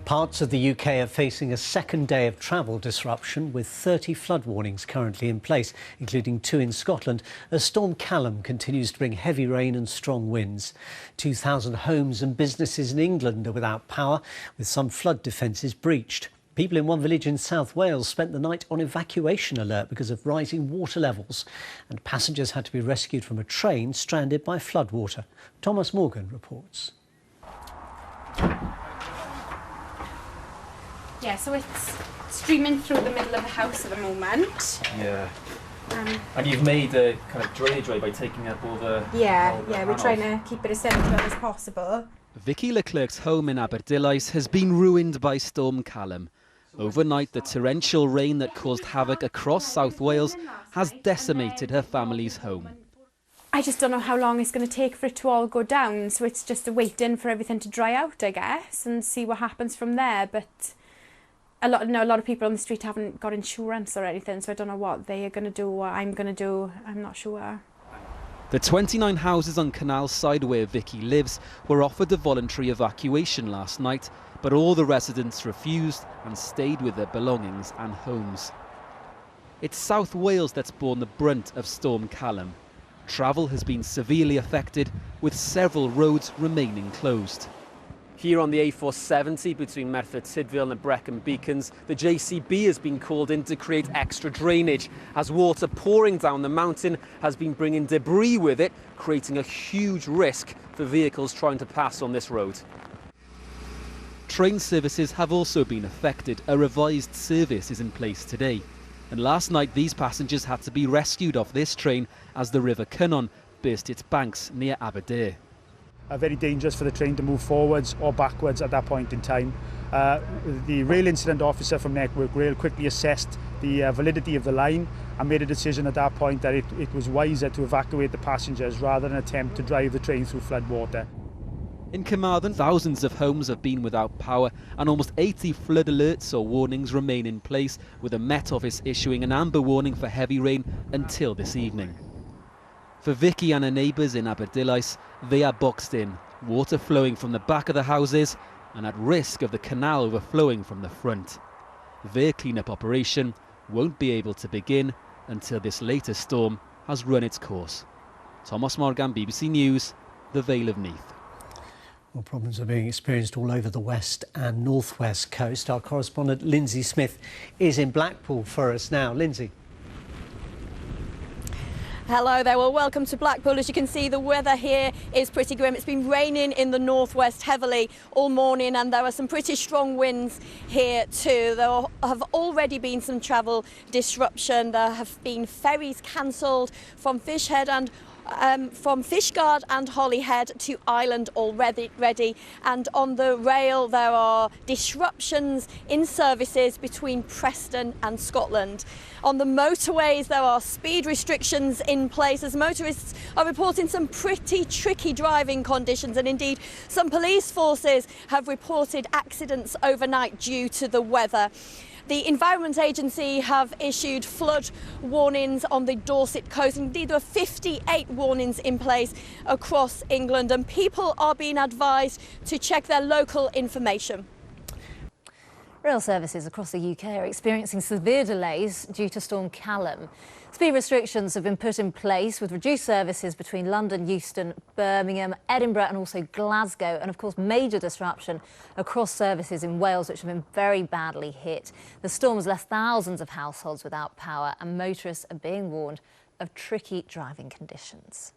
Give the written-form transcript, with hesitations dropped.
Parts of the UK are facing a second day of travel disruption with 30 flood warnings currently in place, including 2 in Scotland, as Storm Callum continues to bring heavy rain and strong winds. 2,000 homes and businesses in England are without power, with some flood defences breached. People in one village in South Wales spent the night on evacuation alert because of rising water levels, and passengers had to be rescued from a train stranded by floodwater. Thomas Morgan reports. Yeah, so it's streaming through the middle of the house at the moment. Yeah. And you've made a kind of drainage way by taking up all the... Yeah, we're trying to keep it as central as possible. Vicky Leclerc's home in Aberdillais has been ruined by Storm Callum. Overnight, the torrential rain that caused havoc across South Wales has decimated her family's home. I just don't know how long it's going to take for it to all go down, so it's just waiting for everything to dry out, I guess, and see what happens from there. But a lot of people on the street haven't got insurance or anything, so I don't know what they are going to do, what I'm going to do. I'm not sure. The 29 houses on Canal Side where Vicky lives were offered a voluntary evacuation last night, but all the residents refused and stayed with their belongings and homes. It's South Wales that's borne the brunt of Storm Callum. Travel has been severely affected, with several roads remaining closed. Here on the A470 between Merthyr Tydfil and Brecon Beacons, the JCB has been called in to create extra drainage, as water pouring down the mountain has been bringing debris with it, creating a huge risk for vehicles trying to pass on this road. Train services have also been affected. A revised service is in place today. And last night these passengers had to be rescued off this train as the River Cynon burst its banks near Aberdare. Very dangerous for the train to move forwards or backwards at that point in time. The rail incident officer from Network Rail quickly assessed the validity of the line and made a decision at that point that it was wiser to evacuate the passengers rather than attempt to drive the train through floodwater. In Carmarthen, thousands of homes have been without power and almost 80 flood alerts or warnings remain in place, with the Met Office issuing an amber warning for heavy rain until this evening. For Vicky and her neighbours in Aberdillais, they are boxed in, water flowing from the back of the houses and at risk of the canal overflowing from the front. Their clean-up operation won't be able to begin until this latest storm has run its course. Thomas Morgan, BBC News, the Vale of Neath. Well, problems are being experienced all over the west and northwest coast. Our correspondent Lindsay Smith is in Blackpool for us now. Lindsay. Hello there, well welcome to Blackpool. As you can see, the weather here is pretty grim. It's been raining in the northwest heavily all morning and there are some pretty strong winds here too. There have already been some travel disruption. There have been ferries cancelled from Fishhead and from Fishguard and Holyhead to Ireland already, and on the rail there are disruptions in services between Preston and Scotland. On the motorways there are speed restrictions in place as motorists are reporting some pretty tricky driving conditions, and indeed some police forces have reported accidents overnight due to the weather. The Environment Agency have issued flood warnings on the Dorset coast. Indeed, there are 58 warnings in place across England, and people are being advised to check their local information. Rail services across the UK are experiencing severe delays due to Storm Callum. Speed restrictions have been put in place with reduced services between London, Euston, Birmingham, Edinburgh and also Glasgow, and of course major disruption across services in Wales, which have been very badly hit. The storm has left thousands of households without power and motorists are being warned of tricky driving conditions.